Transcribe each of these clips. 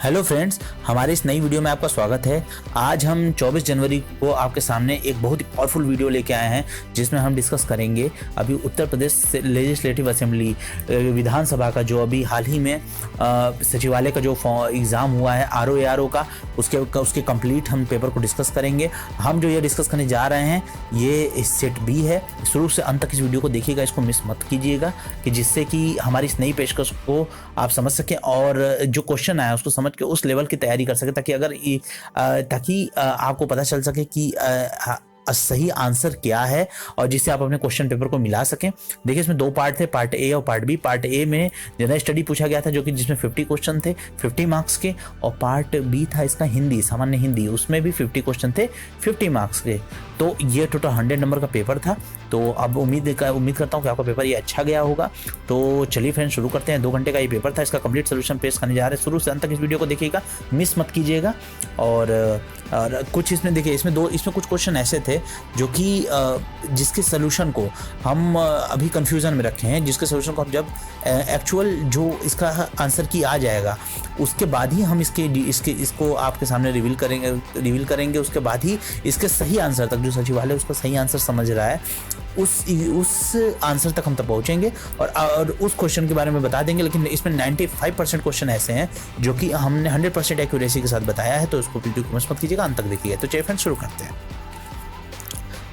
Hello friends, हमारे इस नई वीडियो में आपका स्वागत है। आज हम 24 जनवरी को आपके सामने एक बहुत ही पावरफुल वीडियो लेके आए हैं, जिसमें हम डिस्कस करेंगे अभी उत्तर प्रदेश लेजिस्लेटिव असेंबली विधानसभा का जो अभी हाल ही में सचिवालय का जो एग्ज़ाम हुआ है RO का, उसके कंप्लीट हम पेपर को डिस्कस करेंगे। हम जो ये डिस्कस करने जा रहे हैं ये सेट बी है। शुरू से अंत तक इस वीडियो को देखिएगा, इसको मिस मत कीजिएगा, कि जिससे कि हमारी इस नई पेशकश को आप समझ सकें और जो क्वेश्चन आया उसको समझ के उस लेवल की तैयारी कर सके, ताकि आपको पता चल सके कि सही आंसर क्या है और जिससे आप अपने क्वेश्चन पेपर को मिला सकें। देखिए, इसमें दो पार्ट थे, पार्ट ए और पार्ट बी। पार्ट ए में जनरल स्टडी पूछा गया था, जो कि जिसमें 50 क्वेश्चन थे 50 मार्क्स के, और पार्ट बी था इसका हिंदी, सामान्य हिंदी, उसमें भी 50 क्वेश्चन थे 50 मार्क्स के। तो ये टोटल 100 नंबर का पेपर था। तो अब उम्मीद करता हूँ कि आपका पेपर ये अच्छा गया होगा। तो चलिए फ्रेंड्स, शुरू करते हैं। 2 घंटे का ये पेपर था, इसका कंप्लीट सोल्यूशन पेश करने जा रहे हैं। शुरू से अंत तक इस वीडियो को देखिएगा, मिस मत कीजिएगा। और कुछ इसमें देखिए, इसमें कुछ क्वेश्चन ऐसे थे जो कि जिसके सोल्यूशन को हम अभी कंफ्यूजन में रखे हैं, जिसके सोल्यूशन को हम जब एक्चुअल जो इसका आंसर की आ जाएगा उसके बाद ही हम इसको आपके सामने रिवील करेंगे। उसके बाद ही इसके सही आंसर तक, जो सचिवालय उसका सही आंसर समझ रहा है, उस आंसर तक हम तक पहुंचेंगे और उस क्वेश्चन के बारे में बता देंगे। लेकिन इसमें 95% क्वेश्चन ऐसे हैं जो कि हमने 100% एक्यूरेसी के साथ बताया है। तो उसको वीडियो को मिस मत कीजिएगा, अंत तक देखिएगा। तो चलिए फ्रेंड्स, शुरू करते हैं।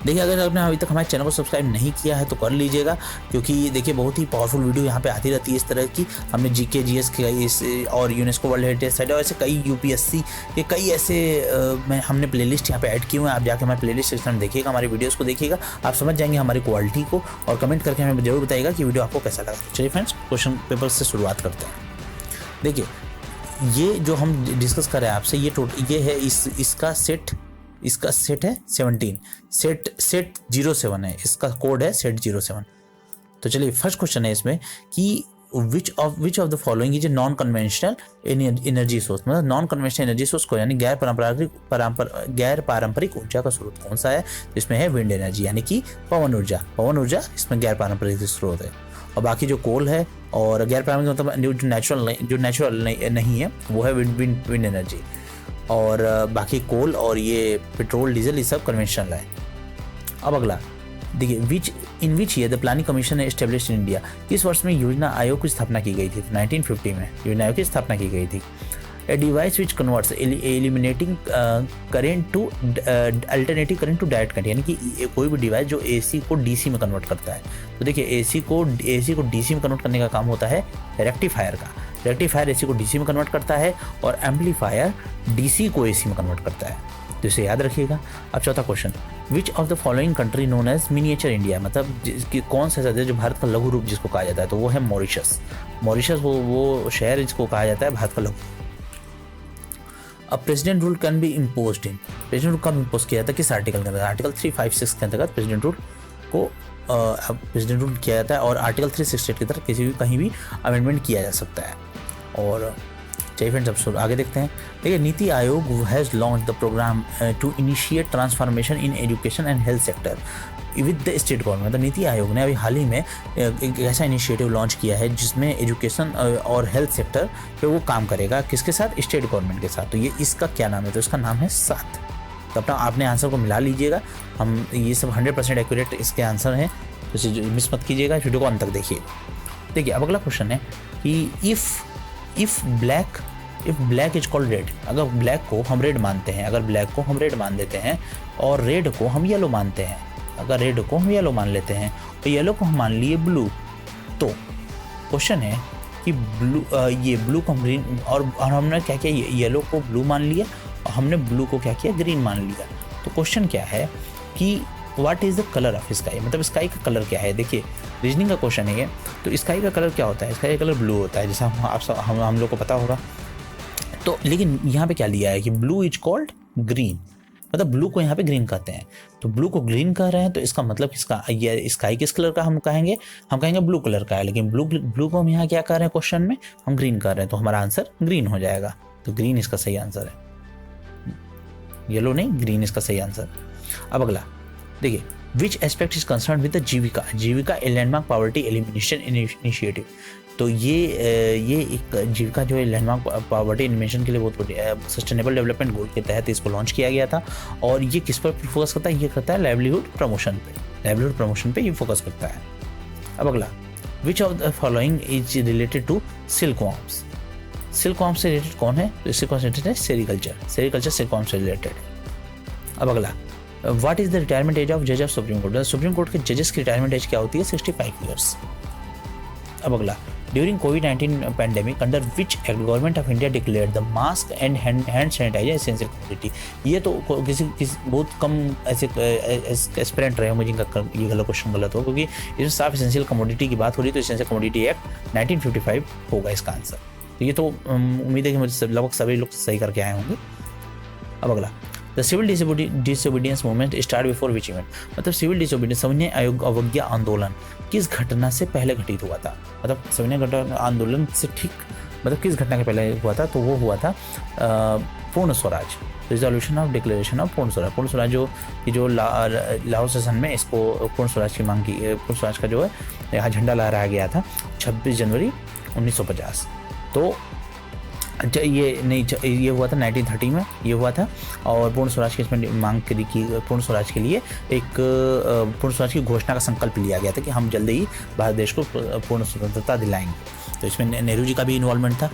देखिए, अगर आपने अभी तक हमारे चैनल को सब्सक्राइब नहीं किया है तो कर लीजिएगा, क्योंकि देखिए बहुत ही पावरफुल वीडियो यहाँ पे आती रहती है इस तरह की। हमने जीके जीएस के और यूनेस्को वर्ल्ड हेरिटेज साइट और ऐसे कई यूपीएससी के कई ऐसे हमने प्लेलिस्ट यहाँ पे ऐड किए हुए हैं। आप जाके हमारे प्लेलिस्ट सेक्शन में देखिएगा, हमारे वीडियोज़ को देखिएगा, आप समझ जाएंगे हमारी क्वालिटी को। और कमेंट करके हमें जरूर बताइएगा कि वीडियो आपको कैसा लगा। चलिए फ्रेंड्स, क्वेश्चन पेपर से शुरुआत करते हैं। देखिए, ये जो हम डिस्कस कर रहे हैं आपसे, ये है इसका सेट है 17, सेट 07 है, इसका कोड है सेट 07। तो चलिए, फर्स्ट क्वेश्चन है इसमें कि विच of the following is a non conventional energy source. मतलब नॉन कन्वेंशनल एनर्जी सोर्स को, यानी गैर पारंपरिक ऊर्जा का स्रोत कौन सा है? इसमें है विंड एनर्जी, यानी कि पवन ऊर्जा इसमें गैर पारंपरिक स्रोत है। और बाकी जो कोल है और गैर पारंपरिक मतलब जो नेचुरल नहीं है, वो है विंड एनर्जी। और बाकी कोल और ये पेट्रोल डीजल ये सब कन्वेंशनल है। अब अगला देखिए, in which year the planning commission established in India. किस वर्ष में योजना आयोग की स्थापना की गई थी? 1950 में योजना आयोग की स्थापना की गई थी। A device which converts eliminating current to alternative current to direct current, यानी कि कोई भी डिवाइस जो एसी को डीसी में कन्वर्ट करता है। तो देखिए, एसी को डीसी में कन्वर्ट करने का काम होता है रेक्टिफायर का। रेक्टिफायर एसी को डीसी में कन्वर्ट करता है और एम्पलीफायर डीसी को एसी में कन्वर्ट करता है। तो इसे याद रखिएगा। अब चौथा question, which of the following country known as miniature India. मतलब कौन सा शहर है जो भारत का लघु रूप जिसको कहा जाता है? तो वो है मॉरिशस। वो शहर जिसको कहा जाता है भारत का लघु। अब president rule can be imposed in. President rule कब इम्पोज किया जाता है? किस आर्टिकल के अंतर्गत? आर्टिकल 356 के अंतर्गत प्रेसिडेंट रूल किया जाता है। और आर्टिकल 368 के तहत कहीं भी अमेंडमेंट किया जा सकता है। और चलिए फ्रेंड्स, अब आगे देखते हैं। देखिए, NITI Aayog has launch the programme to initiate transformation in education and health sector with the state government. मतलब नीति आयोग ने अभी हाल ही में एक ऐसा इनिशिएटिव लॉन्च किया है जिसमें एजुकेशन और हेल्थ सेक्टर पे वो काम करेगा। किसके साथ? स्टेट गवर्नमेंट के साथ। तो ये इसका क्या नाम है? तो इसका नाम है साथ। तो अपना आपने आंसर को मिला लीजिएगा। हम ये सब 100% एक्यूरेट इसके आंसर हैं, तो इसे मिस मत कीजिएगा। इस वीडियो को अंत तक देखिए। देखिए, अब अगला क्वेश्चन है कि if black is called red. अगर ब्लैक को हम रेड मानते हैं, अगर ब्लैक को हम रेड मान देते हैं और रेड को हम येलो मानते हैं, अगर रेड को हम येलो मान लेते हैं तो येलो को हम मान लिए ब्लू, तो क्वेश्चन है कि ये ब्लू को हम ग्रीन, और हमने क्या किया? येलो को ब्लू मान लिया और हमने ब्लू को क्या किया? ग्रीन मान लिया। तो क्वेश्चन क्या है कि what is the colour of sky. मतलब स्काई का कलर क्या है? देखिए, रीजनिंग का क्वेश्चन है ये। तो स्काई का कलर क्या होता है? स्काई का कलर ब्लू होता है, जैसा हम लोग को पता होगा। तो लेकिन यहाँ पे क्या लिया है कि ब्लू इज कॉल्ड ग्रीन, मतलब ब्लू को यहाँ पे ग्रीन कहते हैं। तो ब्लू को ग्रीन कह रहे हैं, तो इसका मतलब ये स्काई किस कलर का हम कहेंगे ब्लू कलर का है। लेकिन ब्लू को हम यहाँ क्या कर रहे हैं? क्वेश्चन में हम ग्रीन कर रहे हैं, तो हमारा आंसर ग्रीन हो जाएगा। तो ग्रीन इसका सही आंसर है, येलो नहीं, ग्रीन इसका सही आंसर। अब अगला देखिए, which aspect is concern with the Jeevika a landmark poverty elimination initiative. तो ये एक जीविका जो है लैंडमार्क पॉवर्टी एलिमिनेशन के लिए बहुत बड़ी सस्टेनेबल डेवलपमेंट गोल के तहत इसको लॉन्च किया गया था। और ये किस पर फोकस करता है, ये करता है लाइवलीहुड प्रमोशन पे ये फोकस करता है। अब अगला, which of the following is related to silkworms. Silkworms से रिलेटेड कौन है, तो इससे कॉन्सेंट्रेटेड है सेरिकल्चर सिल्कवॉर्म्स से रिलेटेड। अब अगला, what is the retirement age of जज of supreme court. Supreme court के जजेस की रिटायरमेंट एज क्या होती है, 65 ईयर्स। अब अगला, ड्यूरिंग कोविड-19 pandemic under which act government of India declared the mask and hand sanitiser essential commodity. ये तो किसी बहुत कम ऐसे एस्पिरेंट रहे होंगे जिनका ये गलत क्वेश्चन गलत हो, क्योंकि इसमें साफ एसेंशियल कमोडिटी की बात हो रही है, तो एसेंशियल कमोडिटी एक्ट 1955 होगा इसका आंसर। तो ये तो उम्मीद है कि मुझे लगभग सभी लोग सही करके आए होंगे। अब अगला, the civil disobedience movement start before which event. मतलब सिविल डिसोबीडियंस सविनय अवज्ञा आंदोलन किस घटना से पहले घटित हुआ था, मतलब सविनय आंदोलन से ठीक मतलब किस घटना के पहले हुआ था, तो वो हुआ था पूर्ण Swaraj, resolution of declaration of पूर्ण स्वराज। पूर्ण स्वराज जो लाहौर सेशन में इसको पूर्ण स्वराज की मांग की, पूर्ण स्वराज का जो है यहाँ झंडा लहराया गया था 26 जनवरी 1950। तो ये हुआ था 1930 में ये हुआ था। और पूर्ण स्वराज की इसमें मांग करी कि पूर्ण स्वराज के लिए एक पूर्ण स्वराज की घोषणा का संकल्प लिया गया था कि हम जल्दी ही भारत देश को पूर्ण स्वतंत्रता दिलाएंगे। तो इसमें नेहरू जी का भी इन्वॉल्वमेंट था।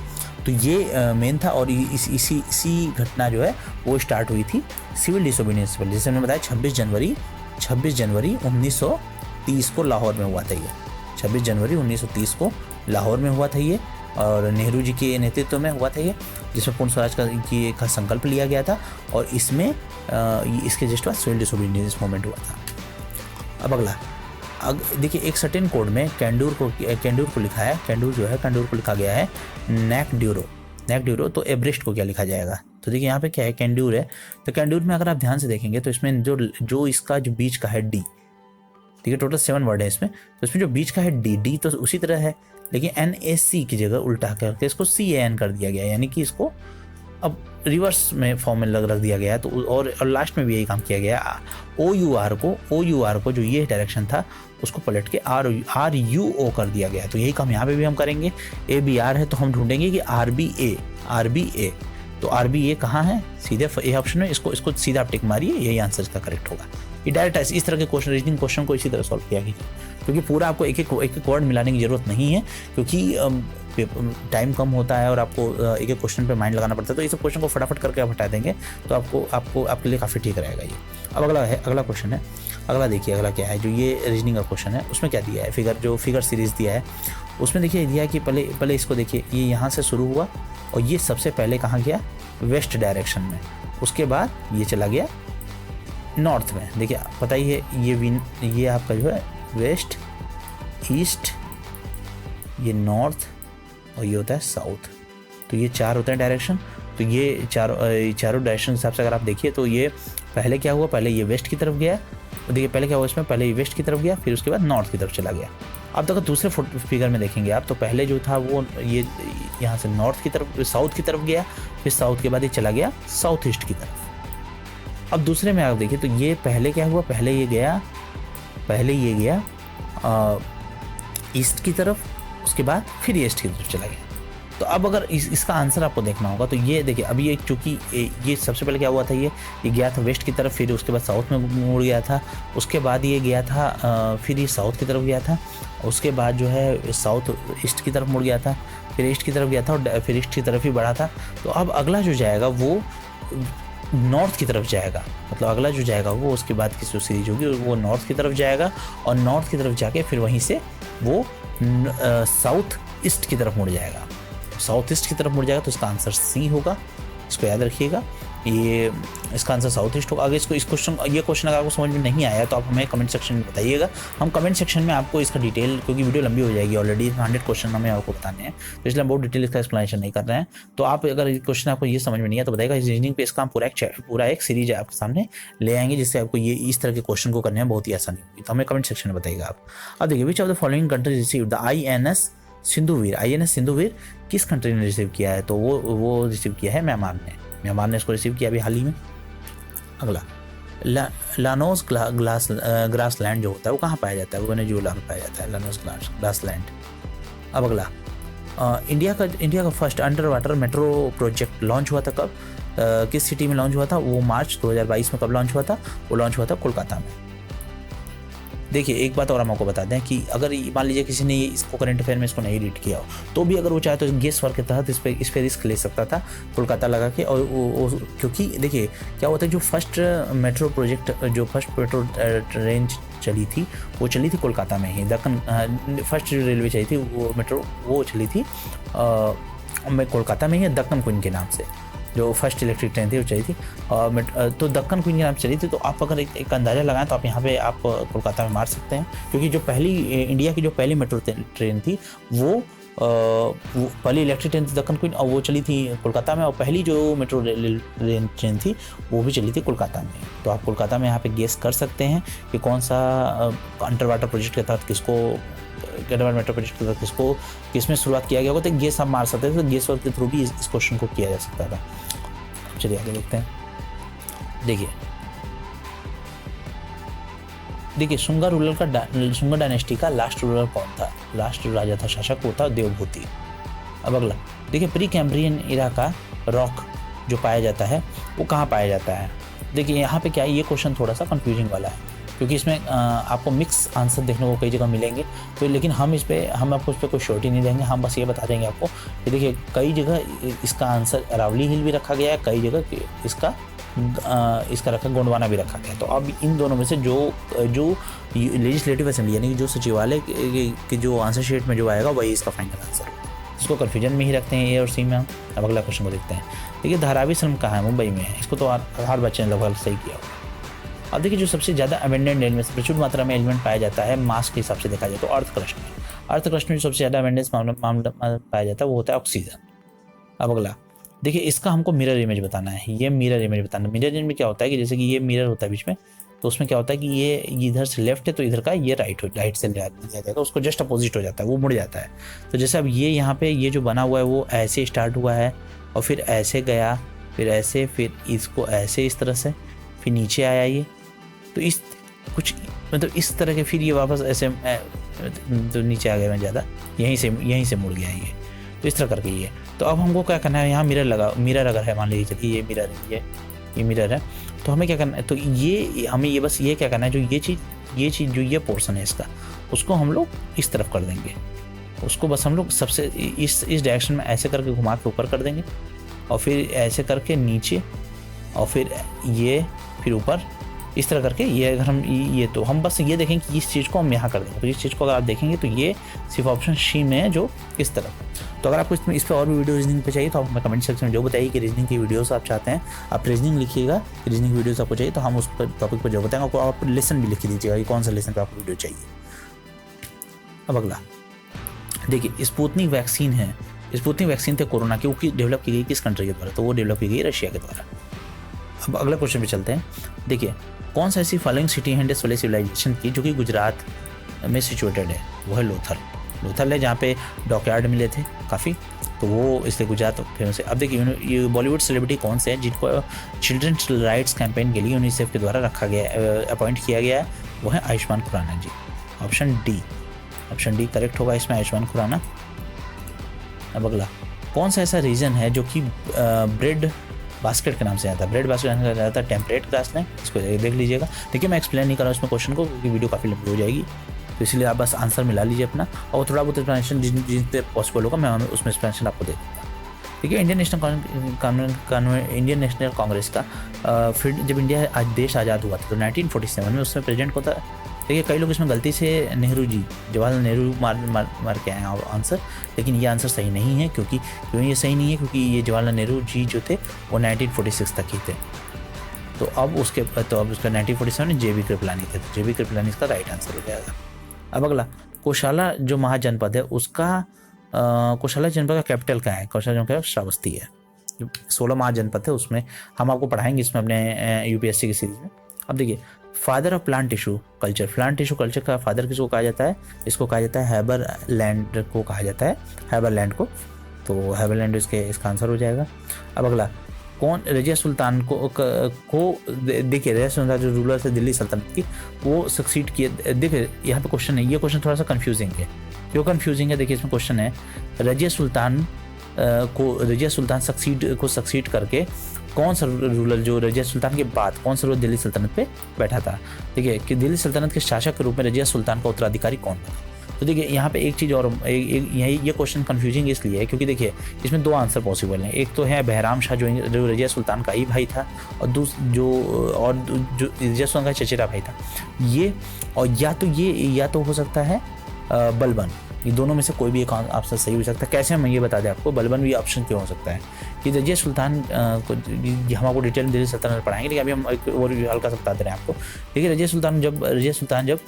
तो ये मेन था। और इसी घटना जो है वो स्टार्ट हुई थी सिविल डिसोबीडियंस पर, जैसे मैंने बताया 26 जनवरी 1930 को लाहौर में हुआ था ये। 26 जनवरी 1930 को लाहौर में हुआ था ये, और नेहरू जी के नेतृत्व में हुआ था ये, जिसमें पूर्ण स्वराज का संकल्प लिया गया था। और इसमें इसके जस्ट बाद सिविल डिसोबीडियंस मूवमेंट हुआ था। अब अगला, देखिए एक सर्टेन कोड में कैंडूर को लिखा है, कैंडूर को लिखा गया है नेक ड्यूरो। तो एवरेस्ट को क्या लिखा जाएगा, तो देखिए यहाँ पे क्या है, कैंडूर है। तो कैंडूर में अगर आप ध्यान से देखेंगे तो इसमें जो इसका जो बीच का है डी, ठीक है, टोटल 7 वर्ड है इसमें। तो इसमें जो बीच का है डी तो उसी तरह है, लेकिन NAC की जगह उल्टा करके इसको CAN कर दिया गया, यानी कि इसको अब रिवर्स में फॉर्म में रख दिया गया है। तो और लास्ट में भी यही काम किया गया। OUR को जो ये डायरेक्शन था उसको पलट के RUO कर दिया गया। तो यही काम यहाँ पे भी हम करेंगे। ABR है तो हम ढूंढेंगे कि RBA। तो RBA कहाँ है, सीधे ए ऑप्शन में, इसको सीधा आप टिक मारिए, यही आंसर इसका करेक्ट होगा। ये डायरेक्ट इस तरह के क्वेश्चन, रीजनिंग क्वेश्चन को इसी तरह सॉल्व किया गया, क्योंकि पूरा आपको एक एक वर्ड मिलाने की जरूरत नहीं है, क्योंकि टाइम कम होता है और आपको एक एक क्वेश्चन पे माइंड लगाना पड़ता है। तो ये सब क्वेश्चन को फटाफट करके आप हटा देंगे तो आपके लिए काफ़ी ठीक रहेगा ये। अब अगला क्वेश्चन है। अगला देखिए, अगला क्या है, जो ये रीजनिंग का क्वेश्चन है उसमें क्या दिया है, फिगर सीरीज दिया है। उसमें देखिए दिया है कि पहले इसको देखिए, ये यहाँ से शुरू हुआ और ये सबसे पहले कहाँ गया, वेस्ट डायरेक्शन में। उसके बाद ये चला गया नॉर्थ में। देखिए पता ही है, ये आपका जो है वेस्ट, ईस्ट, ये नॉर्थ और ये होता है साउथ। तो ये 4 होते हैं डायरेक्शन। तो ये चारों डायरेक्शन के हिसाब से अगर आप देखिए तो ये पहले क्या हुआ, पहले ये वेस्ट की तरफ गया। देखिए पहले क्या हुआ इसमें, पहले ये वेस्ट की तरफ गया, फिर उसके बाद नॉर्थ की तरफ चला गया। अब तक दूसरे फिगर में देखेंगे आप, तो पहले जो था वो ये यहाँ से नॉर्थ की तरफ, साउथ की तरफ गया, फिर साउथ के बाद ये चला गया साउथ ईस्ट की तरफ। अब दूसरे में आप देखिए तो ये पहले क्या हुआ, पहले ये गया ईस्ट की तरफ, उसके बाद फिर ईस्ट की तरफ चला गया। तो अब अगर इसका आंसर आपको देखना होगा तो ये देखिए, अभी ये चूँकि ये सबसे पहले क्या हुआ था, ये गया था वेस्ट की तरफ, फिर उसके बाद साउथ में मुड़ गया था, उसके बाद ये गया था फिर ये साउथ की तरफ गया था, उसके बाद जो है साउथ ईस्ट की तरफ मुड़ गया था, फिर ईस्ट की तरफ गया था और फिर ईस्ट की तरफ ही बढ़ा था। तो अब अगला जो जाएगा वो नॉर्थ की तरफ जाएगा, मतलब अगला जो जाएगा वो उसके बाद की जो सीरीज होगी वो नॉर्थ की तरफ जाएगा, और नॉर्थ की तरफ जाके फिर वहीं से वो साउथ ईस्ट की तरफ मुड़ जाएगा, साउथ ईस्ट की तरफ मुड़ जाएगा। तो इसका आंसर C होगा, इसको याद रखिएगा, ये इसका आंसर साउथ ईस्ट होगा। अगर ये क्वेश्चन अगर आपको समझ में नहीं आया तो आप हमें कमेंट सेक्शन में बताइएगा, हम कमेंट सेक्शन में आपको इसका डिटेल, क्योंकि वीडियो लंबी हो जाएगी, ऑलरेडी 100 क्वेश्चन हमें आपको बताने हैं, तो इसलिए हम बहुत डिटेल इसका एक्सप्लेनेशन नहीं कर रहे हैं। तो आप अगर क्वेश्चन आपको ये समझ में नहीं आया तो बताइएगा, रीजनिंग पे इसका हम पूरा एक सीरीज आपके सामने ले आएंगे, जिससे आपको ये इस तरह के क्वेश्चन को करने में बहुत ही आसानी होगी। तो हमें कमेंट सेक्शन में बताइएगा आप। अब देखिए, विच of the following countries received the INS Sindhuvir किस कंट्री ने रिसीव किया है, तो वो रिसीव किया है म्यांमार ने इसको रिसीव किया अभी हाल ही में। अगला, लानोस ग्रासलैंड जो होता है वो कहाँ पाया जाता है, वो वेनेजुएला में पाया जाता है, लानोस ग्रासलैंड। अब अगला, इंडिया का first under water metro project launch हुआ था कब, किस सिटी में लॉन्च हुआ था? वो मार्च 2022 में कब लॉन्च हुआ था? वो लॉन्च हुआ था कोलकाता में। देखिए एक बात और हम आपको बता दें कि अगर मान लीजिए किसी ने इसको करंट अफेयर में इसको नहीं रीड किया हो तो भी अगर वो चाहे तो गेस वर्क के तहत इस पे रिस्क ले सकता था कोलकाता लगा के। और वो क्योंकि देखिए क्या होता है, जो फर्स्ट मेट्रो प्रोजेक्ट, जो फर्स्ट मेट्रो ट्रेन चली थी वो चली थी कोलकाता में ही। दक्कन फर्स्ट रेलवे चली थी वो मेट्रो, वो चली थी कोलकाता में ही, दक्कन क्वीन के नाम से। जो फर्स्ट इलेक्ट्रिक ट्रेन थी वो चली थी तो दक्कन क्वीन के नाम चली थी। तो आप अगर एक अंदाज़ा लगाएं तो आप यहाँ पे आप कोलकाता में मार सकते हैं, क्योंकि जो पहली इंडिया की जो पहली मेट्रो ट्रेन थी वो पहली इलेक्ट्रिक ट्रेन थी दक्कन क्वीन, और वो चली थी कोलकाता में। और पहली जो मेट्रो ट्रेन थी वो भी चली थी कोलकाता में। तो आप कोलकाता में यहाँ पे गेस कर सकते हैं कि कौन सा अंडर वाटर प्रोजेक्ट के तहत मेट्रो प्रोजेक्ट के तहत किसमें शुरुआत किया गया होगा। तो गेस आप मार सकते थे, तो गेस वर्क के थ्रू भी इस क्वेश्चन को किया जा सकता था। चलिए आगे देखते हैं। देखिए शुंगा डायनेस्टी का लास्ट रूलर कौन था? लास्ट राजा था, शासक वो था देवभूति। अब अगला देखिए, प्री कैम्ब्रियन इरा का रॉक जो पाया जाता है वो कहाँ पाया जाता है? देखिए यहाँ पे क्या है, ये क्वेश्चन थोड़ा सा कंफ्यूजिंग वाला है, क्योंकि इसमें आपको मिक्स आंसर देखने को कई जगह मिलेंगे। तो लेकिन हम आपको इस पर कोई श्योरिटी नहीं देंगे, हम बस ये बता देंगे आपको कि देखिए कई जगह इसका आंसर अरावली हिल भी रखा गया है, कई जगह इसका रखा गोंडवाना भी रखा गया है। तो अब इन दोनों में से जो लेजिस्लेटिव असेंबली यानी कि जो सचिवालय के जो आंसर शीट में जो आएगा वही इसका फाइनल आंसर है। इसको कन्फ्यूजन में ही रखते हैं ए और सी में हम। अब अगला क्वेश्चन को देखते हैं। देखिए धारावी श्रम कहाँ है? मुंबई में है। इसको तो हर बच्चे ने लगभग सही किया होगा। अब देखिए जो सबसे ज़्यादा अबेंडेंट एलिमेंट्स प्रचुर मात्रा में एलिमेंट पाया जाता है मास के हिसाब से देखा जाए तो अर्थ क्रस्ट में जो सबसे ज़्यादा अबेंडेंस मामला पाया जाता है वो होता है ऑक्सीजन। अब अगला देखिए इसका हमको मिरर इमेज बताना है। ये मिरर इमेज बताना, मिरर इमेज में क्या होता है कि जैसे कि ये मिरर होता है बीच में, तो उसमें क्या होता है कि ये इधर से लेफ्ट है तो इधर का ये राइट से लिया जाएगा, उसको जस्ट अपोजिट हो जाता है, वो मुड़ जाता है। तो जैसे अब ये यहाँ पे ये जो बना हुआ है वो ऐसे स्टार्ट हुआ है और फिर ऐसे गया, फिर ऐसे, फिर इसको ऐसे इस तरह से, फिर नीचे आया ये, तो इस कुछ मतलब इस तरह के, फिर ये वापस ऐसे तो नीचे आ गया मैं ज़्यादा, यहीं से मुड़ गया ये, तो इस तरह करके ये। तो अब हमको क्या करना है, यहाँ मिरर अगर है, मान लीजिए चलिए ये मिरर है, ये मिरर है, तो हमें क्या करना है, तो ये हमें ये बस ये क्या करना है, जो ये चीज़ जो ये पोर्शन है इसका, उसको हम लोग इस तरफ कर देंगे, उसको बस हम लोग सबसे इस डायरेक्शन में ऐसे करके घुमा के ऊपर कर देंगे, और फिर ऐसे करके नीचे, और फिर ये, फिर ऊपर, इस तरह करके ये अगर हम ये, तो हम बस ये देखेंगे कि इस चीज़ को हम यहाँ कर देंगे। तो इस चीज़ को अगर आप देखेंगे तो ये सिर्फ ऑप्शन सी में है, जो इस तरफ। तो अगर आपको इस पर और भी वीडियो रीजनिंग पे चाहिए तो आप हमें कमेंट सेक्शन में जो बताइए कि रीजनिंग की वीडियोस आप चाहते हैं। आप रीजनिंग लिखिएगा, रीजनिंग की वीडियोस आपको चाहिए तो हम उस पर टॉपिक पर जो बताएंगे। आपको आप लेसन भी लिख दीजिएगा कि कौन सा लेसन पर आपको वीडियो चाहिए। अब अगला देखिए स्पुतनिक वैक्सीन है। स्पुतनिक वैक्सीन थे कोरोना की, वो डेवलप की गई किस कंट्री के द्वारा? तो वो डेवलप की गई रशिया के द्वारा। अब अगला क्वेश्चन पे चलते हैं। देखिए कौन सा ऐसी फॉलोइंग सिटी है इंडस वैली सिविलाइजेशन की जो कि गुजरात में सिचुएटेड है? वो है लोथल है, जहाँ पे डॉकयार्ड मिले थे काफ़ी, तो वो इसलिए गुजरात फेमस है। अब देखिए ये बॉलीवुड सेलिब्रिटी कौन से हैं जिनको चिल्ड्रंस राइट्स कैंपेन के लिए यूनिसेफ के द्वारा रखा गया है, अपॉइंट किया गया है? वो है आयुष्मान खुराना जी। ऑप्शन डी करेक्ट होगा इसमें, आयुष्मान खुराना। अब अगला कौन सा ऐसा रीजन है जो कि ब्रेड बास्केट के नाम से आता है? ब्रेड बास्केट का जाता है टेम्परेट ग्रासलैंड, इसको देख लीजिएगा। देखिए मैं एक्सप्लेन नहीं कर रहा हूँ इसमें क्वेश्चन को, क्योंकि वीडियो काफ़ी लंबी हो जाएगी, तो इसलिए आप बस आंसर मिला लीजिए अपना, और थोड़ा बहुत एक्सप्लेनेशन जिन पे पॉसिबल होगा मैं उसमें एक्सप्लेनेशन आपको दे दूँगा। देखिए इंडियन नेशनल कांग्रेस का फिर जब इंडिया आज देश आज़ाद हुआ था तो 1947 में उसमें प्रेसिडेंट को था। देखिए कई लोग इसमें गलती से नेहरू जी, जवाहरलाल नेहरू मार के आए हैं आंसर, लेकिन ये आंसर सही नहीं है। क्यों ये सही नहीं है? क्योंकि ये जवाहरलाल नेहरू जी जो थे वो 1946 तक ही थे। तो अब उसका 1947 में जे.बी. कृपलानी थे, तो जे.बी. कृपलानी इसका राइट आंसर हो जाएगा। अब अगला कोशाला जो महाजनपद है उसका कोशाला जनपद का कैपिटल क्या है? कोशाला जनपद श्रावस्ती है। जो 16 महाजनपद है उसमें हम आपको पढ़ाएंगे इसमें अपने यूपीएससी की सीरीज में। अब देखिए father of plant tissue culture, plant tissue culture का फादर किसको कहा जाता है? इसको कहा जाता है हैबरलैंड को कहा जाता है, हैबरलैंड को। तो हैबरलैंड इसका आंसर हो जाएगा। अब अगला कौन रजिया सुल्तान को देखिए रजिया सुल्तान जो रूलर थे दिल्ली सल्तनत की, वो सक्सीड किए। देखिए यहाँ पे क्वेश्चन है, ये क्वेश्चन थोड़ा सा कंफ्यूजिंग है। क्यों कन्फ्यूजिंग है? देखिए इसमें क्वेश्चन है, रजिया सुल्तान सक्सीड करके कौन सा रूलर, जो रजिया सुल्तान के बाद कौन सा रूलर दिल्ली सल्तनत पे बैठा था? देखिए कि दिल्ली सल्तनत के शासक के रूप में रजिया सुल्तान का उत्तराधिकारी कौन था? तो देखिए यहाँ पे एक चीज़ और, ये क्वेश्चन कंफ्यूजिंग इसलिए है क्योंकि देखिए इसमें दो आंसर पॉसिबल हैं। एक तो है बहराम शाह जो रजिया सुल्तान का ही भाई था, और जो रजिया सुल्तान का चचेरा भाई था ये, और या तो हो सकता है बलबन। ये दोनों में से कोई भी एक ऑप्शन सही हो सकता है। कैसे हम ये बता दें आपको, बलबन भी ऑप्शन क्यों हो सकता है कि रजिया सुल्तान को हम आपको डिटेल दिल्ली सल्तनत पढ़ाएंगे, लेकिन अभी हम एक और हल्का सा बता दे रहे हैं आपको। देखिए रजिया सुल्तान जब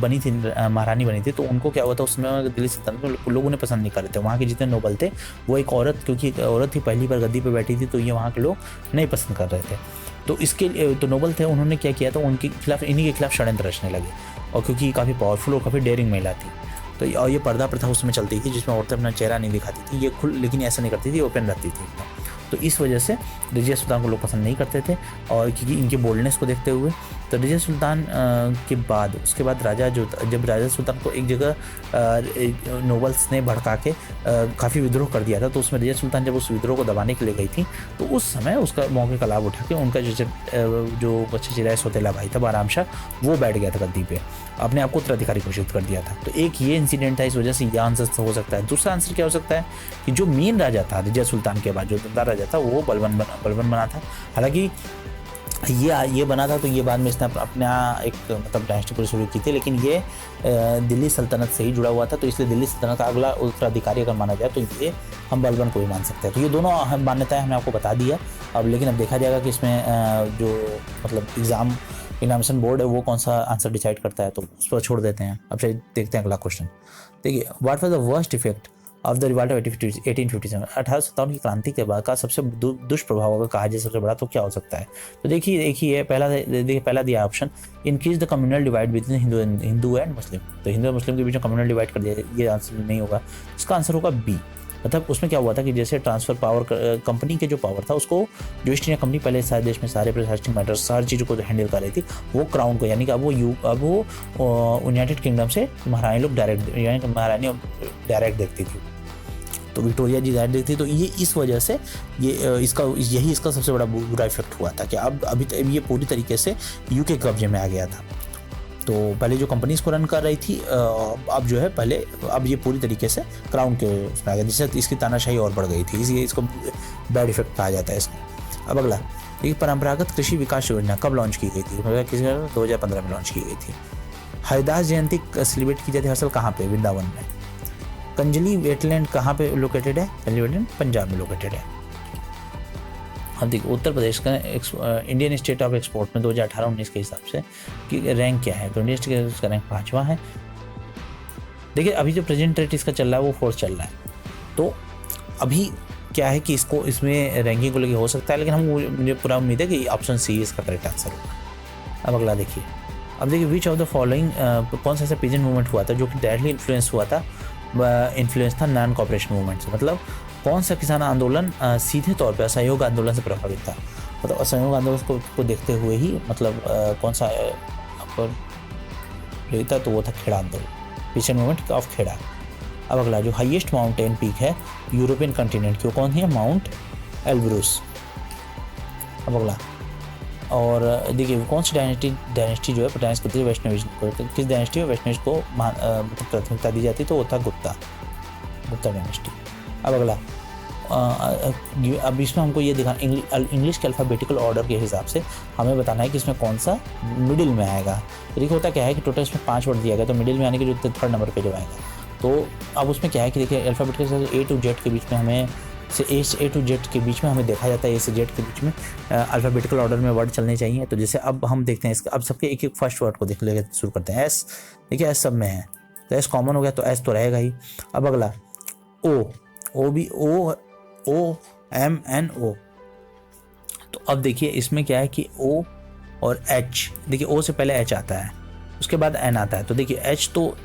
बनी थी, महारानी बनी थी, तो उनको क्या हुआ था, उसमें दिल्ली सल्तनत में लोग उन्हें पसंद नहीं कर रहे थे। वहाँ के जितने नोबल थे, वो एक औरत, क्योंकि एक औरत थी पहली बार गद्दी पे बैठी थी, तो ये वहाँ के लोग नहीं पसंद कर रहे थे। तो इसके तो नोबल थे, उन्होंने क्या किया था, उनके खिलाफ, इन्हीं के खिलाफ षड्यंत्र रचने लगे। और क्योंकि काफ़ी पावरफुल और काफ़ी डेयरिंग महिला थी, तो और ये पर्दा प्रथा उसमें चलती थी, जिसमें औरतें अपना चेहरा नहीं दिखाती थी, ये लेकिन ऐसा नहीं करती थी, ओपन रहती थी। तो इस वजह से रजिया सुल्तान को लोग पसंद नहीं करते थे, और क्योंकि इनके बोल्डनेस को देखते हुए, तो रजिया सुल्तान उसके बाद जब राजा सुल्तान को एक जगह नोबल्स ने भड़का के काफ़ी विद्रोह कर दिया था, तो उसमें रजिया सुल्तान जब उस विद्रोह को दबाने के लिए गई थी, तो उस समय उसका मौके का लाभ उठा के उनका जो चचेरा सौतेला भाई था बहराम शाह, वो बैठ गया था गद्दी पे, अपने आप को उत्तराधिकारी घोषित कर दिया था। तो एक ये इंसिडेंट था, इस वजह से यह आंसर हो सकता है। दूसरा आंसर क्या हो सकता है कि जो मेन राजा था रजिया सुल्तान के बाद, जो दमदार राजा था, वो बलबन बना था। हालांकि ये बना था, तो ये बाद में इसने अपना एक मतलब डायनेस्टी पूरी शुरू की थी, लेकिन ये दिल्ली सल्तनत से ही जुड़ा हुआ था, तो इसलिए दिल्ली सल्तनत का अगला उत्तराधिकारी अगर माना जाए तो ये हम बलबन को भी मान सकते हैं। तो ये दोनों अहम मान्यताएं हमने आपको बता दिया अब, लेकिन अब देखा जाएगा कि इसमें जो मतलब एग्जामिनेशन बोर्ड है वो कौन सा आंसर डिसाइड करता है, तो उस पर छोड़ देते हैं। अब चलिए देखते हैं अगला क्वेश्चन। देखिए, what was the worst effect of the revolt of 1857? 1857 की क्रांति के बाद का सबसे दुष्प्रभाव अगर कहा जाए सबसे बड़ा, तो क्या हो सकता है? तो देखिए पहला दिया option, increase the communal divide between Hindu and Muslim. तो हिंदू और मुस्लिम के बीच में कम्युनल डिवाइड कर दिया, ये आंसर नहीं होगा। इसका आंसर होगा बी। मतलब उसमें क्या हुआ था कि जैसे ट्रांसफर पावर, कंपनी के जो पावर था उसको, जो ईस्ट इंडिया कंपनी पहले सारे देश में सारे प्रशासनिक मैटर्स, हर चीज़ों को हैंडल कर रही थी, वो क्राउन को, यानी कि अब वो यूनाइटेड किंगडम से महारानी लोग डायरेक्ट देखती थी, तो विक्टोरिया जी डायरेक्ट देखती थी। तो ये इस वजह से यही इसका सबसे बड़ा बुरा इफेक्ट हुआ था कि अभी ये पूरी तरीके से यूके कब्जे में आ गया था। तो पहले जो कंपनीज को रन कर रही थी, अब ये पूरी तरीके से क्राउन के उसमें आ गया, जिससे इसकी तानाशाही और बढ़ गई थी, इसलिए इसको बैड इफेक्ट कहा जाता है इसको। अब अगला, एक परंपरागत कृषि विकास योजना कब लॉन्च की गई थी? 2015 में लॉन्च की गई थी। हरिदास जयंती सेलिब्रेट की जाती है हर साल कहाँ पे? वृंदावन में। कंजली वेटलैंड कहाँ पे लोकेटेड है? कंजली वेटलैंड पंजाब में लोकेटेड है। अब देखिए, उत्तर प्रदेश का इंडियन स्टेट ऑफ एक्सपोर्ट में 2018-19 के हिसाब से कि रैंक क्या है? तो इंडियन स्टेट का रैंक 5वां है। देखिए, अभी जो प्रेजेंट रेट इसका चल रहा है वो 4 चल रहा है। तो अभी क्या है कि इसमें रैंकिंग को लेकर हो सकता है, लेकिन मुझे पूरा उम्मीद है कि ऑप्शन सी इसका करेक्ट आंसर होगा। अब अगला देखिए, विच ऑफ द फॉलोइंग, कौन सा ऐसा पीजेंट मूवमेंट हुआ था जो कि डायरेक्टली इन्फ्लुएंस था नॉन कॉपरेशन मूवमेंट से? मतलब कौन सा किसान आंदोलन सीधे तौर पर असहयोग आंदोलन से प्रभावित था? मतलब असहयोग आंदोलन को देखते हुए ही मतलब कौन सा आपको था, तो वो था खेड़ा आंदोलन, पीजेंट मूवमेंट ऑफ खेड़ा। अब अगला, जो हाईएस्ट माउंटेन पीक है यूरोपियन कंटिनेंट की, कौन है? Mount Elbrus. अब अगला, और देखिए कौन सी डायनेस्टी जो है प्रोटेस्ट करती है वैष्णविज्म को? किस डायनेस्टी में वैष्णविज्म को मतलब प्राथमिकता दी जाती है? तो वो था गुप्ता डायनेस्टी। अब अगला, अब इसमें हमको ये दिखाना, इंग्लिश के अल्फ़ाबेटिकल ऑर्डर के हिसाब से हमें बताना है कि इसमें कौन सा मिडिल में आएगा। तो देखिए होता क्या है कि टोटल इसमें 5 वर्ड दिया गया, तो मिडिल में आने के जो 3rd नंबर पे जो आएगा, तो अब उसमें क्या है कि देखिए अल्फ़ाबेटिकल A to Z के बीच में हमें A to Z के बीच में हमें देखा जाता है, A से Z के बीच में अल्फ़ाबेटिकल ऑर्डर में वर्ड चलने चाहिए। तो जैसे अब हम देखते हैं इसका, अब सबके एक फर्स्ट वर्ड को देख लेकर शुरू करते हैं। S, देखिए S सब में है, तो S कॉमन हो गया, तो S तो रहेगा ही। अब अगला, O भी OMNO। तो अब देखिए इसमें क्या है कि O और H, देखिए O से पहले H आता है, उसके बाद N आता है। तो देखिए H तो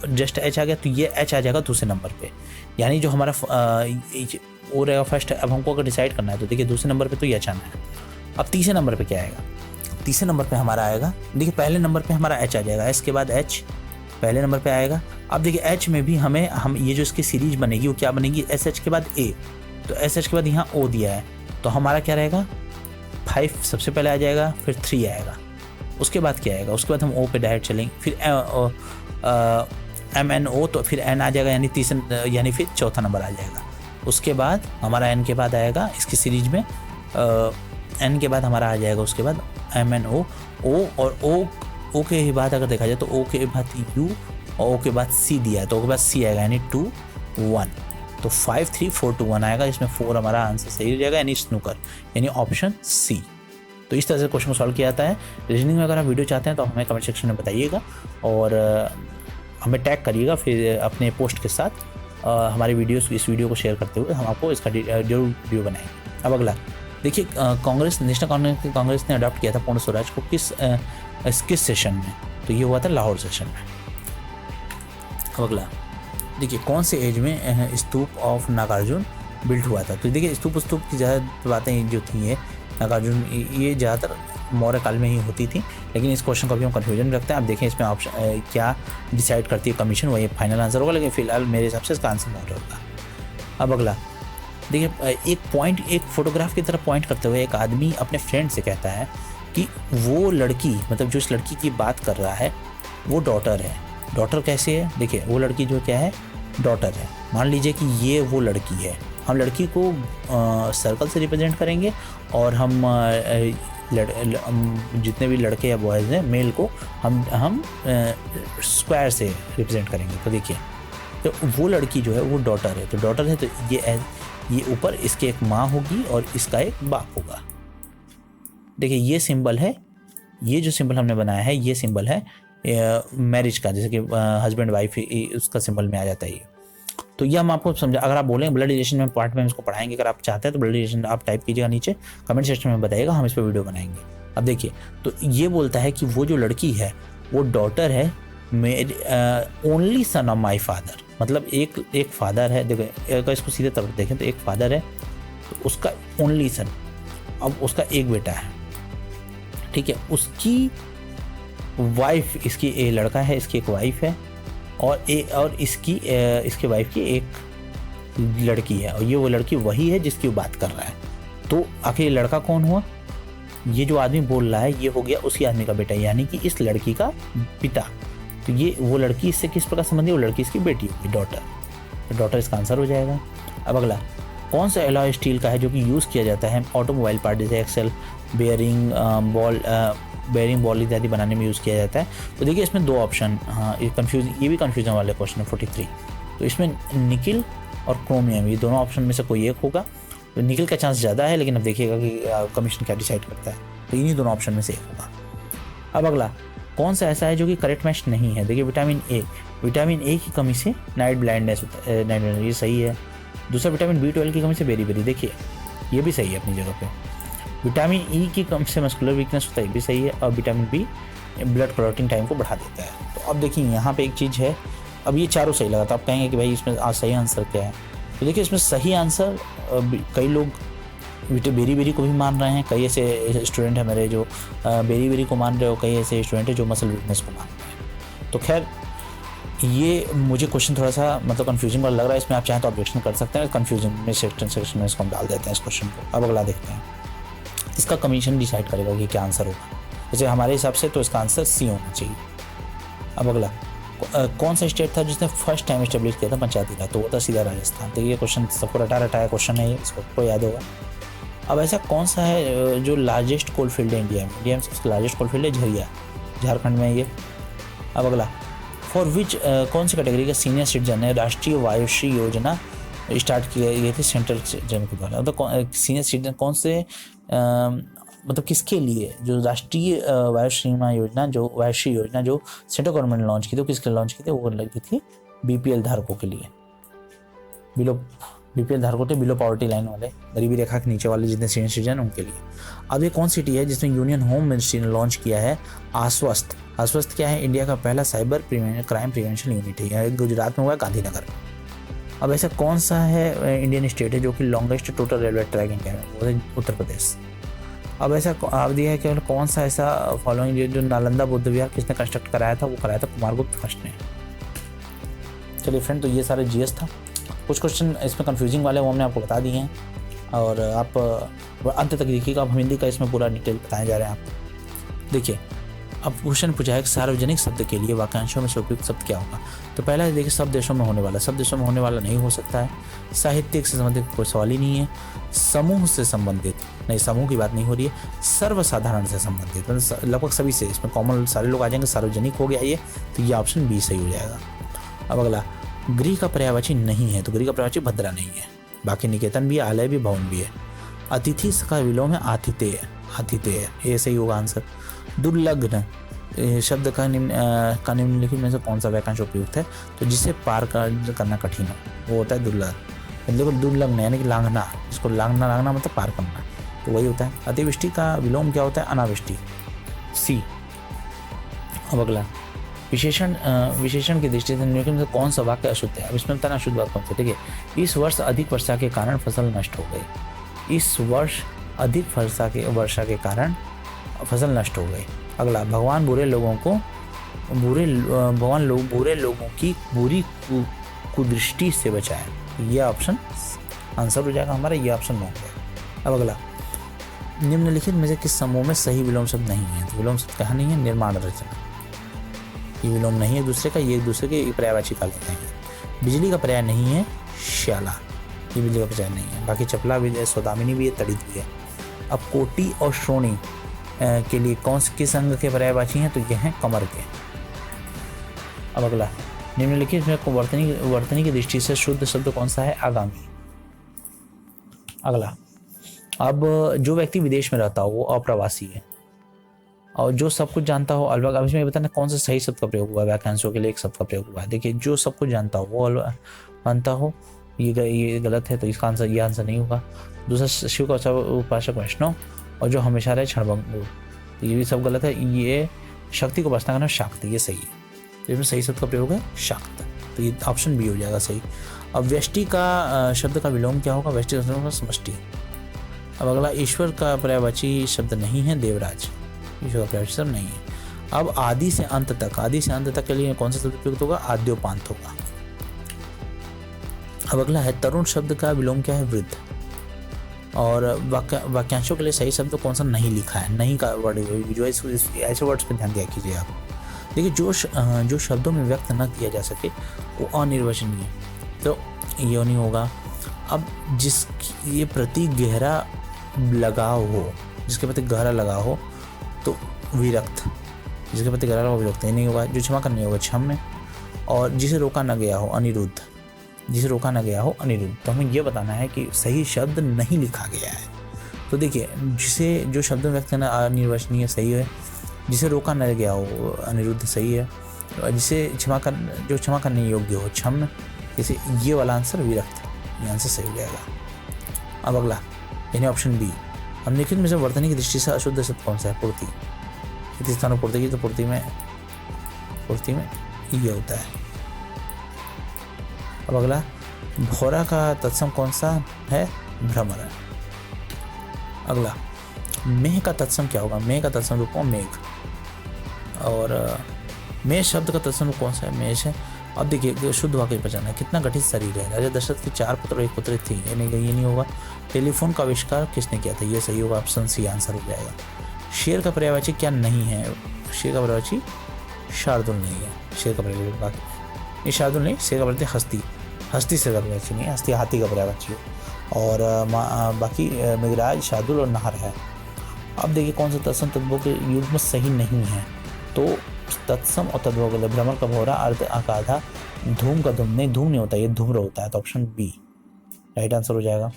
जस्ट H आ गया, तो ये H आ जाएगा दूसरे नंबर पे, यानी जो हमारा O रहेगा फर्स्ट। अब हमको अगर डिसाइड करना है तो देखिए दूसरे नंबर पे तो ये H आना है। अब तीसरे नंबर पे क्या आएगा? तीसरे नंबर पे हमारा आएगा, देखिए पहले नंबर पे हमारा H आ जाएगा, S के बाद H, पहले नंबर पे आएगा। अब देखिए एच में भी हम ये जो इसकी सीरीज बनेगी वो क्या बनेगी, एस एच के बाद ए, तो एस एच के बाद यहाँ ओ दिया है, तो हमारा क्या रहेगा 5 सबसे पहले आ जाएगा, फिर 3 आएगा, उसके बाद क्या आएगा, उसके बाद हम ओ पे डायरेक्ट चलेंगे, फिर एम एन ओ, तो फिर एन आ जाएगा, यानी फिर चौथा नंबर आ जाएगा। उसके बाद हमारा एन के बाद आएगा इसकी सीरीज में एन के बाद हमारा आ जाएगा उसके बाद एम एन ओ, और ओ के बाद अगर देखा जाए तो ओ के बाद यू और ओ के बाद सी दिया है, तो ओ के बाद सी आएगा, यानी 2 1, तो 5 3 4 2 1 आएगा। इसमें 4 हमारा आंसर सही हो जाएगा, यानी स्नूकर, यानी ऑप्शन सी। तो इस तरह से क्वेश्चन को सॉल्व किया जाता है। रीजनिंग में अगर आप वीडियो चाहते हैं तो हमें कमेंट सेक्शन में बताइएगा और हमें टैग करिएगा, फिर अपने पोस्ट के साथ हमारी इस वीडियो को शेयर करते हुए हम आपको इसका जरूर वीडियो बनाएंगे। अब अगला देखिए, नेशनल कांग्रेस ने अडॉप्ट किया था पूर्ण स्वराज को किस सेशन में, तो ये हुआ था लाहौर सेशन में। अब अगला देखिए, कौन से एज में स्तूप ऑफ नागार्जुन बिल्ट हुआ था, तो देखिए स्तूप की ज़्यादा बातें जो थी ये नागार्जुन ये ज़्यादातर मौर्य काल में ही होती थी, लेकिन इस क्वेश्चन का भी हम कन्फ्यूजन रखते हैं। आप देखें इसमें ऑप्शन क्या डिसाइड करती है कमीशन, वही फाइनल आंसर होगा, लेकिन फिलहाल मेरे हिसाब से इसका आंसर मौर्य होगा। अब अगला देखिए, एक फोटोग्राफ की तरफ पॉइंट करते हुए एक आदमी अपने फ्रेंड से कहता है कि वो लड़की, मतलब जो इस लड़की की बात कर रहा है वो डॉटर है। डॉटर कैसे है, देखिए वो लड़की जो क्या है डॉटर है। मान लीजिए कि ये वो लड़की है, हम लड़की को सर्कल से रिप्रेजेंट करेंगे और हम जितने भी लड़के या बॉयज़ हैं मेल को हम स्क्वायर से रिप्रेजेंट करेंगे। तो देखिए, तो वो लड़की जो है वो डॉटर है, तो डॉटर है तो ये ऊपर इसके एक माँ होगी और इसका एक बाप होगा। देखिए ये सिंबल है, ये जो सिंबल हमने बनाया है ये सिंबल है मैरिज का, जैसे कि हस्बैंड वाइफ उसका सिंबल में आ जाता है ये। तो ये हम आपको समझा, अगर आप बोलें ब्लड रिलेशन में पार्ट में इसको पढ़ाएंगे, अगर आप चाहते हैं तो ब्लड रिलेशन आप टाइप कीजिएगा नीचे कमेंट सेक्शन में बताइएगा, हम इस पर वीडियो बनाएंगे। अब देखिए, तो ये बोलता है कि वो जो लड़की है वो डॉटर है only son of my father, मतलब एक फादर है। देखो अगर इसको सीधे तरफ देखें तो एक फादर है, तो उसका ओनली सन, अब उसका एक बेटा है, ठीक है। उसकी वाइफ, इसकी एक लड़का है, इसकी एक वाइफ है और इसके वाइफ की एक लड़की है, और ये वो लड़की वही है जिसकी वो बात कर रहा है। तो आखिर लड़का कौन हुआ, ये जो आदमी बोल रहा है ये हो गया उसी आदमी का बेटा, यानी कि इस लड़की का पिता। तो ये वो लड़की इससे किस प्रकार संबंधी, वो लड़की इसकी बेटी होगी, डॉटर। तो डॉटर इसका आंसर हो जाएगा। अब अगला, कौन सा एलॉय स्टील का है जो कि यूज़ किया जाता है ऑटोमोबाइल पार्ट जैसे एक्सेल, बेयरिंग, बॉल इत्यादि बनाने में यूज़ किया जाता है। तो देखिए इसमें 2 ऑप्शन, हाँ ये भी कन्फ्यूजन वाले क्वेश्चन है 43। तो इसमें निकिल और क्रोमियम, ये दोनों ऑप्शन में से कोई एक होगा। तो निकिल का चांस ज़्यादा है, लेकिन अब देखिएगा कि कमीशन क्या डिसाइड करता है, तो इन्हीं दोनों ऑप्शन में से एक होगा। अब अगला, कौन सा ऐसा है जो कि करेक्ट मैच नहीं है, देखिए विटामिन ए की कमी से नाइट ब्लाइंडनेस होता है, ये सही है। दूसरा विटामिन B12 की कमी से बेरी, देखिए ये भी सही है अपनी जगह पे। विटामिन ई की कमी से मस्कुलर वीकनेस होता है, ये भी सही है। और vitamin B blood clotting time को बढ़ा देता है। तो अब देखिए यहाँ पे एक चीज़ है, अब ये चारों सही लगा, तो आप कहेंगे कि भाई इसमें सही आंसर क्या है, तो देखिए इसमें सही आंसर कई लोग बेरी को भी मान रहे हैं, कई ऐसे स्टूडेंट हैं मेरे जो बेरी को मान रहे हो, कई ऐसे स्टूडेंट हैं जो मसल वीकनेस को मान रहे हैं। तो खैर ये मुझे क्वेश्चन थोड़ा सा मतलब कन्फ्यूजन वाला लग रहा है, इसमें आप चाहें तो ऑब्जेक्शन कर सकते हैं, कन्फ्यूजन में सेक्शन में इसको हम डाल देते हैं इस क्वेश्चन को। अब अगला देखते हैं, इसका कमीशन डिसाइड करेगा कि क्या आंसर होगा। जैसे हमारे हिसाब से तो इसका आंसर सी होना चाहिए। अब अगला, कौन सा स्टेट था जिसने फर्स्ट टाइम एस्टेब्लिश किया था पंचायती राज, तो वो था सीधा राजस्थान। तो ये क्वेश्चन सबको रटाया क्वेश्चन है, ये इसको याद होगा। अब ऐसा कौन सा है जो लार्जेस्ट कोल फील्ड है इंडिया में सबसे लार्जेस्ट कोल फील्ड है झरिया, झारखंड में ये। अब अगला, फॉर विच कौन सी कैटेगरी का सीनियर सिटीजन है राष्ट्रीय वायुश्री योजना स्टार्ट की गई थी सेंट्रल गवर्नमेंट के द्वारा, मतलब सीनियर सिटीजन कौन से मतलब किसके लिए, जो राष्ट्रीय वायुश्री योजना जो सेंट्रल गवर्नमेंट ने लॉन्च की थी, किसके लॉन्च की थी, वो लगी थी BPL धारकों के लिए, BPL धारकों थे बिलो पॉवर्टी लाइन वाले, गरीबी रेखा के नीचे वाले जितने सीनियर सिटीजन उनके लिए। अब ये कौन सिटी है जिसमें यूनियन होम मिनिस्ट्री ने लॉन्च किया है आश्वस्त क्या है, इंडिया का पहला साइबर क्राइम प्रिवेंशन यूनिट है, गुजरात में हुआ है गांधीनगर। अब ऐसा कौन सा है इंडियन स्टेट है जो कि लॉन्गेस्ट टोटल रेलवे ट्रैकिंग है, वो है उत्तर प्रदेश। अब ऐसा आप दिया है कि कौन सा ऐसा फॉलोइंग जो नालंदा बुद्ध विहार किसने कंस्ट्रक्ट कराया था, वो कराया था कुमारगुप्त फर्स्ट ने। चलिए फ्रेंड, तो ये सारे जीएस था। कुछ क्वेश्चन इसमें कंफ्यूजिंग वाले वो हमने आपको बता दिए हैं, और आप अंत तक देखिएगा। अब हम हिंदी का इसमें पूरा डिटेल बताए जा रहे हैं आपको। देखिए, अब क्वेश्चन पूछा है कि सार्वजनिक शब्द के लिए वाक्यांशों में से उपयुक्त शब्द क्या होगा। तो पहला है, देखिए, सब देशों में होने वाला। सब देशों में होने वाला नहीं हो सकता है। साहित्यिक से संबंधित कोई सवाल ही नहीं है। समूह से संबंधित नहीं, समूह की बात नहीं हो रही है। सर्वसाधारण से संबंधित, मतलब लगभग सभी से, इसमें कॉमन सारे लोग आ जाएंगे। सार्वजनिक हो गया ये, तो ये ऑप्शन बी सही हो जाएगा। अब अगला, गृह का पर्यायवाची नहीं है, तो गृह का पर्यायवाची भद्रा नहीं है। बाकी निकेतन भी है, आलय भी, भवन भी है। अतिथि का विलोम है आतिथेय, आतिथेय, ये सही होगा आंसर। दुर्लग्न शब्द का निम्नलिखित में से कौन सा वाक्यांश उपयुक्त है। तो जिसे पार करना कठिन हो वो होता है दुर्लग्न। देखो, दुर्लग्न यानी कि लांघना, जिसको लांघना मतलब पार करना, तो वही होता है। अतिवृष्टि का विलोम क्या होता है, अनावृष्टि, सी। अब अगला, विशेषण की दृष्टि से निम्नलिखित में से कौन सा वाक्य अशुद्ध है। अब इसमें बताना अशुद्ध वाक्य कौन सा। देखिए, इस वर्ष अधिक वर्षा के कारण फसल नष्ट हो गई। इस वर्ष अधिक वर्षा के कारण फसल नष्ट हो गई। अगला, भगवान बुरे लोगों की बुरी कुदृष्टि से बचाए। यह ऑप्शन आंसर हो जाएगा हमारा, ये ऑप्शन नो हो जाएगा। अब अगला, निम्नलिखित में से किस समूह में सही विलोम शब्द नहीं है। तो विलोम शब्द कहाँ नहीं है, निर्माण रचना, ये विलोम नहीं है दूसरे का, ये दूसरे के पर्यायवाची का लेते हैं। बिजली का पर्याय नहीं है श्याला, ये बिजली का पर्याय नहीं है। बाकी चपला भी है, सौदामिनी भी है, तड़ित भी है। अब कोटि और श्रोणी के लिए कौन से किस अंग के पर्यायवाची हैं, तो ये हैं कमर के। अब अगला, निम्नलिखित में वर्तनी की दृष्टि से शुद्ध शब्द कौन सा है, आगामी। अगला, अब जो व्यक्ति विदेश में रहता हो वो अप्रवासी है, और जो सब कुछ जानता हो अलग। अब इसमें बताना कौन सा सही शब्द का प्रयोग हुआ है, वाक्यांशों के लिए एक शब्द का प्रयोग हुआ है। देखिए, जो सब कुछ जानता हो वो मानता हो, ये गलत है, तो इसका आंसर, ये आंसर नहीं होगा। दूसरा, शिव का उपासक वैष्णव, और जो हमेशा रहे क्षणभंगुर, तो ये भी सब गलत है। ये शक्ति को उपासना करना शाक्त, ये सही है। तो इसमें सही शब्द का प्रयोग है शाक्त, तो ये ऑप्शन बी हो जाएगा सही। अब व्यष्टि का शब्द का विलोम क्या होगा, व्यष्टि का समष्टि। अब अगला, ईश्वर का पर्यायवाची शब्द नहीं है देवराज, ईश्वर का पर्यायवाची शब्द नहीं है। अब आदि से अंत तक के लिए कौन सा शब्द उपयुक्त होगा, आद्योपांत होगा। अब अगला है, तरुण शब्द का विलोम क्या है, वृद्ध। और वाक्यांशों के लिए सही शब्द कौन सा नहीं लिखा है, नहीं का वर्ड, जो ऐसे वर्ड्स पे ध्यान दिया कीजिए आप। देखिए, जो शब्दों में व्यक्त न किया जा सके वो अनिर्वचनीय, तो ये नहीं होगा। अब ये प्रति गहरा लगाव हो, जिसके प्रति गहरा लगाव हो, तो विरक्त, जिसके प्रति गहरा लगाव विरक्त, ये नहीं होगा। जो क्षमा करनी होगा क्षम्य, और जिसे रोका न गया हो अनिरुद्ध, जिसे रोका न गया हो अनिरुद्ध। तो हमें यह बताना है कि सही शब्द नहीं लिखा गया है। तो देखिए, जो शब्द में व्यक्त करना अनिर्वचनीय सही है, जिसे रोका न गया हो अनिरुद्ध सही है, जिसे जो क्षमा करने योग्य हो क्षम्य, जैसे ये वाला आंसर विरक्त, ये आंसर सही हो जाएगा। अब अगला, यानी ऑप्शन बी। अब निम्नलिखित में से वर्तनी की दृष्टि से अशुद्ध शब्द कौन सा है, पूर्ति। इस स्थान में पूर्ति की, तो पूर्ति में ये होता है। अब अगला, भौरा का तत्सम कौन सा है, भ्रमर। अगला, मेघ का तत्सम क्या होगा, मेघ का तत्सम रूप मेघ। और मेष शब्द का तत्सम रूप कौन सा है, मेष है। अब देखिए, शुद्ध वाक्य पहचाना, कितना गठित शरीर है। राजा दशरथ के 4 पुत्र और 1 पुत्री थी, ये नहीं होगा। टेलीफोन का आविष्कार किसने किया था, ये सही होगा, ऑप्शन सी आंसर हो जाएगा। शेर का पर्यायवाची क्या नहीं है, शेर का पर्यायवाची शार्दुल नहीं है। शेर का पर्यायवाची शार्दुल नहीं, शेर का पर्यायवाची हस्ती शेर का पर्यायवाची नहीं, हस्ती हाथी का पर्यायवाची है। और बाकी मेघराज, शार्दुल और नाहर है। अब देखिए, कौन सा तत्सम तद्भव के युग में सही नहीं है, तो तत्सम और तद्भव के लिए भ्रमर का भौरा, अर्ध आधा, धूम का धूम नहीं होता, ये धूम्र होता है, तो ऑप्शन बी राइट आंसर हो जाएगा।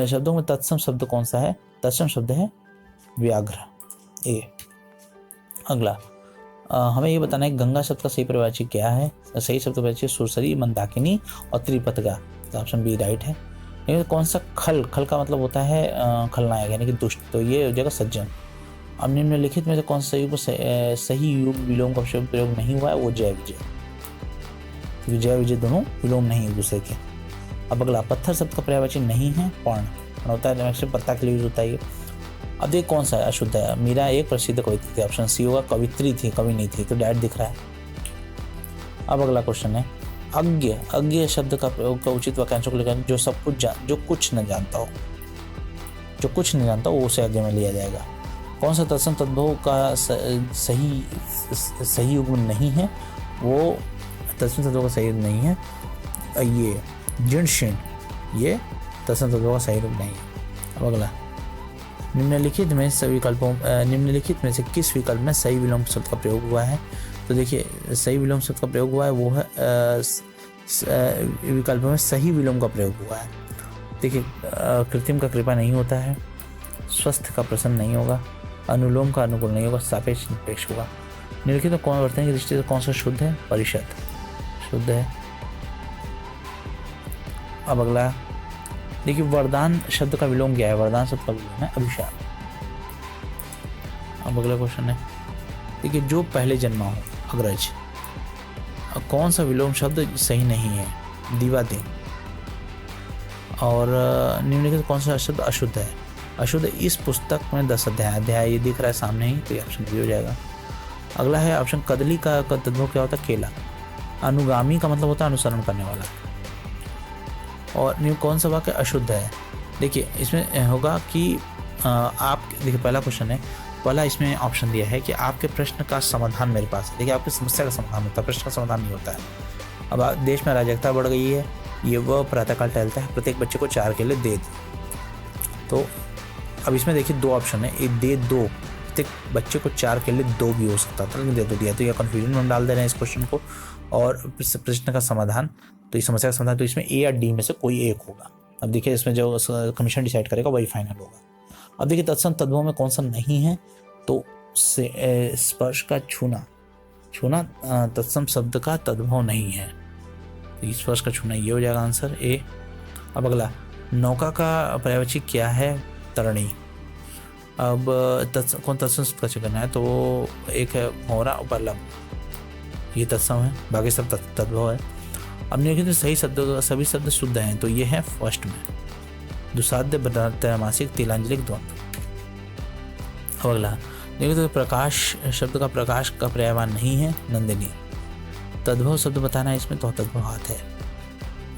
शब्दों में तत्सम शब्द कौन सा है, तत्सम शब्द है व्याघ्र, ए। अगला, हमें ये बताना है गंगा शब्द का सही पर्यायवाची क्या है। सही शब्द पर्यायवाची सुरसरी, मंदाकिनी और त्रिपतगा, तो ऑप्शन बी राइट है। लेकिन कौन सा, खल का मतलब होता है खलनायक यानी कि दुष्ट, तो ये हो जाएगा सज्जन। अब निम्नलिखित में से कौन सा युग सही युग विलोम का प्रयोग नहीं हुआ है, वो जय विजय, क्योंकि जय विजय दोनों विलोम नहीं एक दूसरे के। अब अगला, पत्थर शब्द का पर्यायवाची नहीं है, पर्ण होता है, पत्ता के लिए यूज होता है ये। अब देख कौन सा है अशुद्ध है। मीरा एक प्रसिद्ध कवित्री थी, ऑप्शन सी होगा। कवित्री थी, कवि नहीं थी, तो डैट दिख रहा है। अब अगला क्वेश्चन है अज्ञ। अज्ञ शब्द का प्रयोग का उचित वाक्यांशों को लेकर जो सब कुछ जो कुछ न जानता हो, जो कुछ नहीं जानता वो उसे अज्ञ में लिया जाएगा। कौन सा तत्सम तद्भव का सही युग्म नहीं है, वो तत्सम तद्भव का सही युग्म नहीं है। ये जिण शिण, ये तत्सम तद्भव का सही युग्म नहीं है। अब अगला निम्नलिखित में से किस विकल्प में सही विलोम शब्द का प्रयोग हुआ है। तो देखिए सही विलोम शब्द का प्रयोग हुआ है वो है विकल्प में सही विलोम का प्रयोग हुआ है। देखिए कृत्रिम का कृपा नहीं होता है, स्वस्थ का प्रसन्न नहीं होगा, अनुलोम का अनुकूल नहीं होगा, सापेक्ष निरपेक्ष होगा। निम्नलिखित में कौन वर्तन की दृष्टि से कौन सा शुद्ध है। परिषद शुद्ध है। अब अगला देखिए वरदान शब्द का विलोम क्या है। वरदान शब्द का विलोम है अभिशाप। अब अगला क्वेश्चन है देखिए जो पहले जन्मा हो अग्रज, कौन सा विलोम शब्द सही नहीं है। दीवादें। और निम्नलिखित कौन सा शब्द अशुद्ध है। अशुद्ध इस पुस्तक में 10 अध्याय ये दिख रहा है सामने ही, तो ये ऑप्शन बी हो जाएगा। अगला है ऑप्शन कदली का तद्भव क्या होता है। केला। अनुगामी का मतलब होता है अनुसरण करने वाला। और कौन सा वाक्य अशुद्ध है। देखिए इसमें होगा कि आप देखिए पहला क्वेश्चन है, पहला इसमें ऑप्शन दिया है कि आपके प्रश्न का समाधान मेरे पास है। देखिए आपकी समस्या का समाधान होता है, प्रश्न का समाधान नहीं होता है। अब देश में अराजकता बढ़ गई है, ये वह प्रातःकाल टहलता है, प्रत्येक बच्चे को 4 केले दे दो। तो अब इसमें देखिए 2 ऑप्शन है, एक दे दो, प्रत्येक बच्चे को 4 केले 2 भी हो सकता था, लेकिन दे दो दिया, तो यह कन्फ्यूजन में हम डाल दे रहे हैं इस क्वेश्चन को। और प्रश्न का समाधान, तो इस समस्या का समाधान तो इसमें ए या डी में से कोई एक होगा। अब देखिए इसमें जो कमीशन डिसाइड करेगा वही फाइनल होगा। अब देखिए तत्सम तद्भव में कौन सा नहीं है, तो स्पर्श का छूना तत्सम शब्द का तद्भव नहीं है, तो स्पर्श का छूना ये हो जाएगा आंसर ए। अब अगला नौका का पर्यायवाची क्या है। तरणी। अब कौन तत्सम शब्द का चयन है, तो एक है मोहरा उपलब्ध, ये तत्सम है, बाकी सब तद्भव है। अब निम्नलिखित सही शब्द सभी शब्द शुद्ध हैं, तो ये है फर्स्ट में दुसाध्य त्रैमासिक तिलांजलि द्वंद्व। अब अगला निम्नलिखित प्रकाश शब्द का प्रकाश का पर्यायवान नहीं है। नंदिनी। तद्भव शब्द बताना है इसमें, तो तद्भव हाथ है।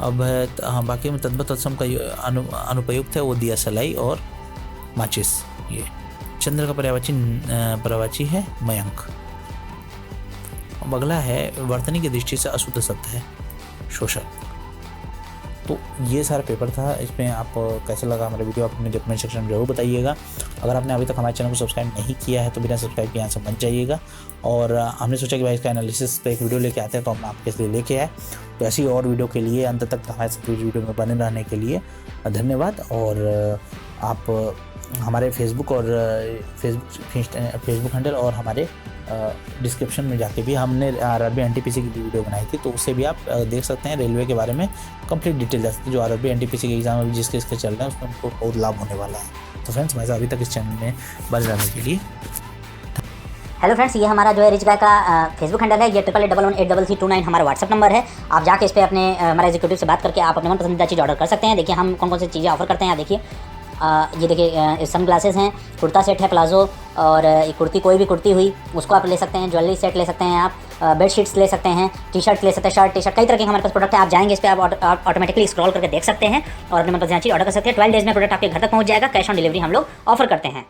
अब हाँ बाकी में तद्भव तत्सम का अनुपयुक्त है वो दिया सलाई और माचिस। ये चंद्र का पर्यायवाची है मयंक। अब अगला है वर्तनी की दृष्टि से अशुद्ध शब्द है शोषक। तो ये सारा पेपर था, इसमें आप कैसे लगा हमारा वीडियो आप अपने कमेंट सेक्शन में जरूर बताइएगा। अगर आपने अभी तक हमारे चैनल को सब्सक्राइब नहीं किया है तो बिना सब्सक्राइब के यहाँ से मत जाइएगा। और हमने सोचा कि भाई इसका एनालिसिस पे एक वीडियो लेके आते हैं, तो हम आपके लिए लेके आए। तो ऐसी और वीडियो के लिए अंत तक हमारे साथ वीडियो में बने रहने के लिए धन्यवाद। और आप हमारे फेसबुक हैंडल और हमारे डिस्क्रिप्शन में जाके भी हमने आरआरबी एनटीपीसी की वीडियो बनाई थी, तो उससे भी आप देख सकते हैं। रेलवे के बारे में कंप्लीट डिटेल जा सकते हैं, जो आरआरबी एनटीपीसी के एग्जाम में जिसके चल रहे हैं उसमें उनको बहुत लाभ होने वाला है। तो फ्रेंड्स हमारे साथ अभी तक इस चैनल में बने रहने के लिए हेलो फ्रेंड्स, ये हमारा जो है रिच गाय का फेसबुक हैंडल है। ये 8811833329 हमारा व्हाट्सअप नंबर है। आप जाके इस पर अपने हमारे एग्जीक्यूटिव से बात करके आप अपने मन पसंदीदा चीज़ ऑर्डर कर सकते हैं। देखिए हम कौन कौन सी चीज़ें ऑफर करते हैं, यहाँ देखिए। ये देखिए सन ग्लासेस हैं, कुर्ता सेट है प्लाजो, और कुर्ती कोई भी कुर्ती हुई उसको आप ले सकते हैं। ज्वेलरी सेट ले सकते हैं आप, बेड शीट्स ले सकते हैं, टी शर्ट ले सकते हैं, शर्ट टी शर्ट, कई तरह के हमारे पास प्रोडक्ट है। आप जाएंगे इस पर आप ऑटोमेटिकली स्क्रॉल करके देख सकते हैं और अपने मन पसंदीदा चीज़ ऑर्डर कर सकते हैं। 12 डेज में प्रोडक्ट आपके घर तक पहुँच जाएगा। कैश ऑन डिलीवरी हम लोग ऑफर करते हैं।